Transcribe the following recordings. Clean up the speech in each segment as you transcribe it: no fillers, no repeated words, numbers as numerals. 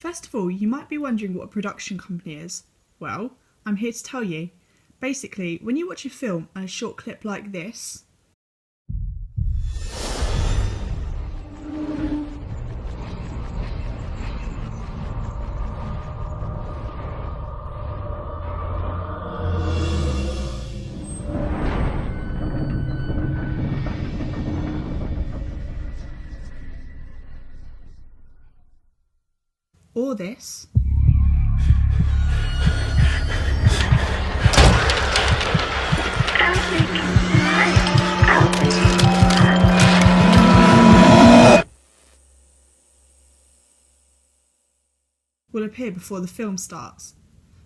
First of all, you might be wondering what a production company is. Well, I'm here to tell you. Basically, when you watch a film and a short clip like this, or this, will appear before the film starts.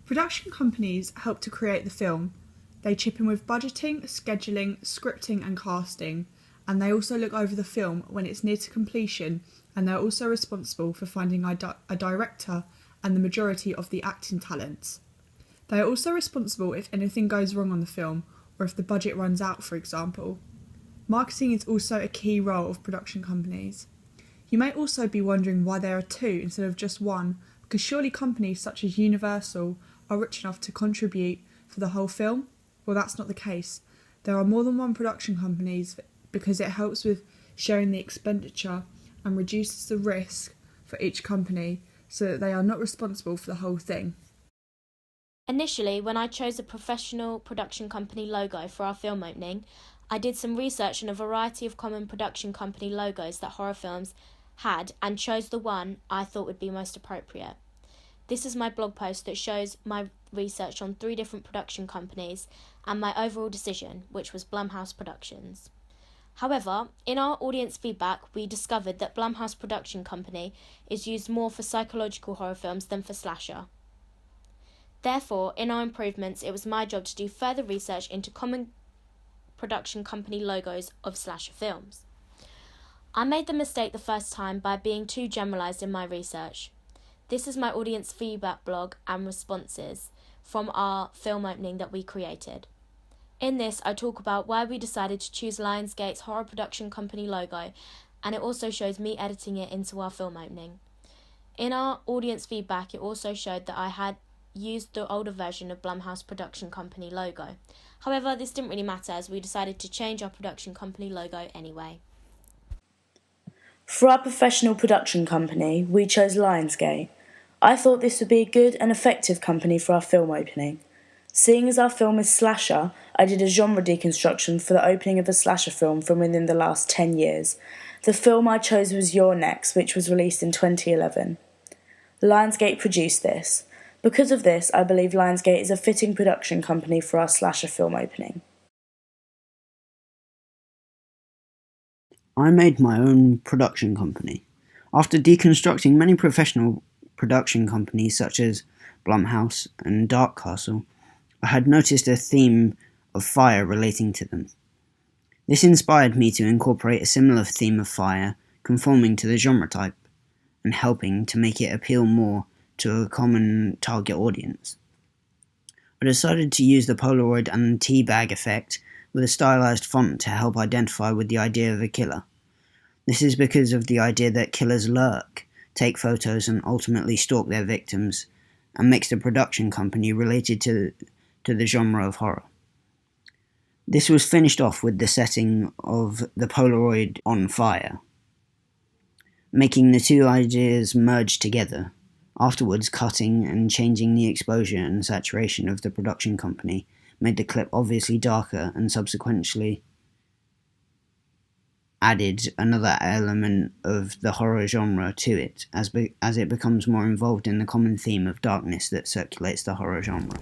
Production companies help to create the film. They chip in with budgeting, scheduling, scripting and casting, and they also look over the film when it's near to completion, and they're also responsible for finding a director and the majority of the acting talents. They are also responsible if anything goes wrong on the film, or if the budget runs out, for example. Marketing is also a key role of production companies. You may also be wondering why there are two instead of just one, because surely companies such as Universal are rich enough to contribute for the whole film? Well, that's not the case. There are more than one production companies because it helps with sharing the expenditure and reduces the risk for each company so that they are not responsible for the whole thing. Initially, when I chose a professional production company logo for our film opening, I did some research on a variety of common production company logos that horror films had and chose the one I thought would be most appropriate. This is my blog post that shows my research on 3 different production companies and my overall decision, which was Blumhouse Productions. However, in our audience feedback, we discovered that Blumhouse Production Company is used more for psychological horror films than for slasher. Therefore, in our improvements, it was my job to do further research into common production company logos of slasher films. I made the mistake the first time by being too generalised in my research. This is my audience feedback blog and responses from our film opening that we created. In this, I talk about why we decided to choose Lionsgate's horror production company logo, and it also shows me editing it into our film opening. In our audience feedback, it also showed that I had used the older version of Blumhouse Production Company logo. However, this didn't really matter as we decided to change our production company logo anyway. For our professional production company, we chose Lionsgate. I thought this would be a good and effective company for our film opening. Seeing as our film is slasher, I did a genre deconstruction for the opening of a slasher film from within the last 10 years. The film I chose was You're Next, which was released in 2011. Lionsgate produced this. Because of this, I believe Lionsgate is a fitting production company for our slasher film opening. I made my own production company. After deconstructing many professional production companies such as Blumhouse and Dark Castle, I had noticed a theme of fire relating to them. This inspired me to incorporate a similar theme of fire conforming to the genre type and helping to make it appeal more to a common target audience. I decided to use the Polaroid and teabag effect with a stylized font to help identify with the idea of a killer. This is because of the idea that killers lurk, take photos and ultimately stalk their victims, and makes the production company related to the genre of horror. This was finished off with the setting of the Polaroid on fire, making the two ideas merge together. Afterwards, cutting and changing the exposure and saturation of the production company made the clip obviously darker and subsequently added another element of the horror genre to it as it becomes more involved in the common theme of darkness that circulates the horror genre.